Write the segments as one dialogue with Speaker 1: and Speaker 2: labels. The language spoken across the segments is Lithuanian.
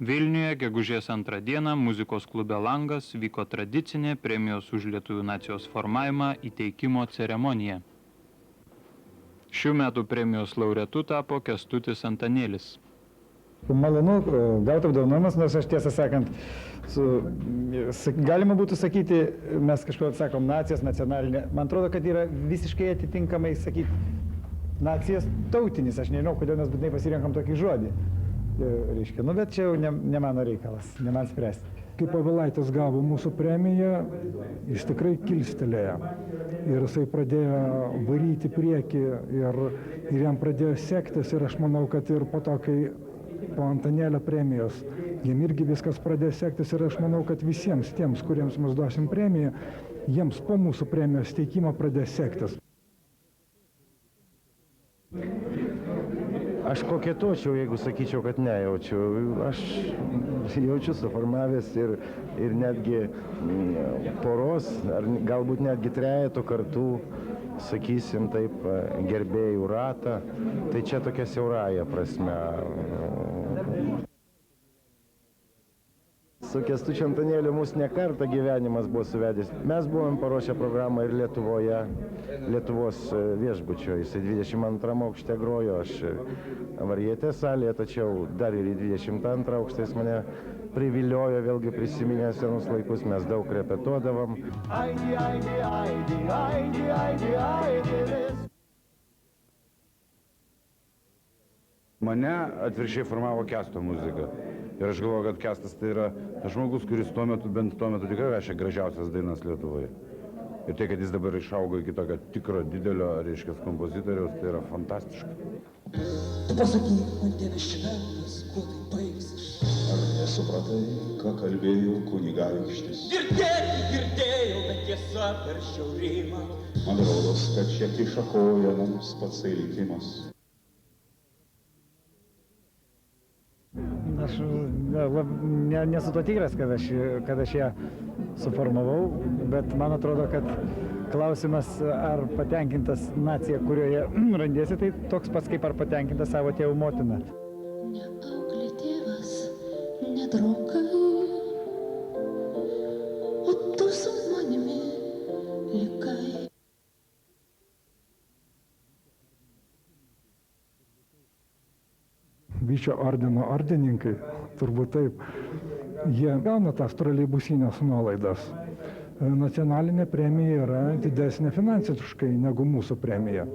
Speaker 1: Vilniuje gegužės 2 dieną muzikos klube Langas vyko tradicinė premijos už lietuvių nacijos formavimą įteikimo ceremonija. Šių metų premijos laureatu tapo Kęstutis Antanėlis.
Speaker 2: Malonu gauti apdovanojimus, nors aš tiesą sakant, galima būtų sakyti, mes kažko atsakom nacijas, nacionalinė. Man atrodo, kad yra visiškai atitinkamai sakyti nacijas tautinis. Aš nežinau, kodėl mes būtinai pasirenkam tokį žodį. Reiškia, bet čia jau ne mano reikalas, ne man spręsti.
Speaker 3: Kai Povilaitis gavo mūsų premiją, jis tikrai kilstelėjo. Ir jisai pradėjo varyti priekį ir jam pradėjo sektis. Ir aš manau, kad ir po to, kai po Antanėlio premijos, jiem irgi viskas pradėjo sektis. Ir aš manau, kad visiems tiems, kuriems mes duosim premiją, jiems po mūsų premijos teikimo pradėjo sektis.
Speaker 4: Aš koketočiau, jeigu sakyčiau, kad nejaučiu. Aš jaučiu suformavęs ir netgi poros, ar galbūt netgi trejeto kartų, sakysim taip, gerbėjų ratą. Tai čia tokia siaurąja prasme. Su Kęstučiu Antanėliu mūsų ne kartą gyvenimas buvo suvedęs. Mes buvom paruošę programą ir Lietuvoje, Lietuvos viešbučio. Jisai 22 aukšte grojo, aš varietės salėje, tačiau dar ir į 22 aukštą jis mane priviliojo, vėlgi prisiminę senus laikus, mes daug repetuodavom.
Speaker 5: Mane atvirkščiai formavo Kęsto muzika. Ir aš galvoju, kad Kęstas tai yra tas žmogus, kuris bent tuo metu tikrai rašė gražiausias dainas Lietuvoje. Ir tai, kad jis dabar išaugo iki tokio tikro, didelio, reiškia, kompozitoriaus, tai yra fantastiška.
Speaker 6: Tu pasakyk, man Dievas šventas, kuo tai baigsis?
Speaker 7: Ar nesupratai, ką kalbėjo kunigaikštis?
Speaker 6: Girdėjau, bet tiesa per šiaurimą.
Speaker 7: Man rodos, kad čia kiša koją mums patsai likimas.
Speaker 2: Aš nesu to tikras, kad aš ją suformavau, bet man atrodo, kad klausimas, ar patenkintas nacija, kurioje randėsi, tai toks pats, kaip ar patenkintas savo tėvų motiną.
Speaker 8: Ne auklė tėvas, ne draugai, o tu su manimi likai.
Speaker 3: Vyčio ordino ordininkai, turbūt taip, jie gauna tas troleibusinės nuolaidas. Nacionalinė premija yra didesnė finansiškai negu mūsų premija.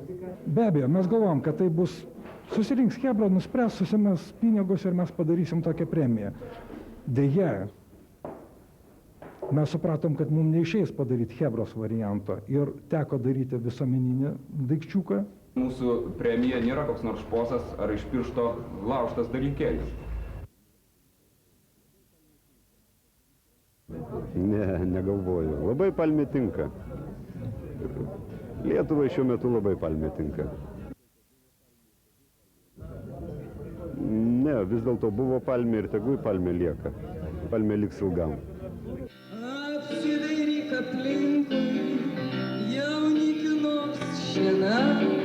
Speaker 3: Be abejo, mes galvom, kad tai bus susirinks chebra, nuspręs, susimes pinigus ir mes padarysim tokią premiją. Deja, mes supratom, kad mums neišeis padaryti chebros varianto ir teko daryti visuomeninį daikčiuką.
Speaker 9: Mūsų premija nėra koks nors šposas ar iš piršto laužtas dalykėlis.
Speaker 10: Ne, negalvoju. Labai palmė tinka. Lietuvai šiuo metu labai palmė tinka. Ne, vis dėlto buvo palmė ir tegul palmė lieka. Palmė liks ilgam.
Speaker 6: Apsidairyk aplinkui, jaunikių nors šienauja.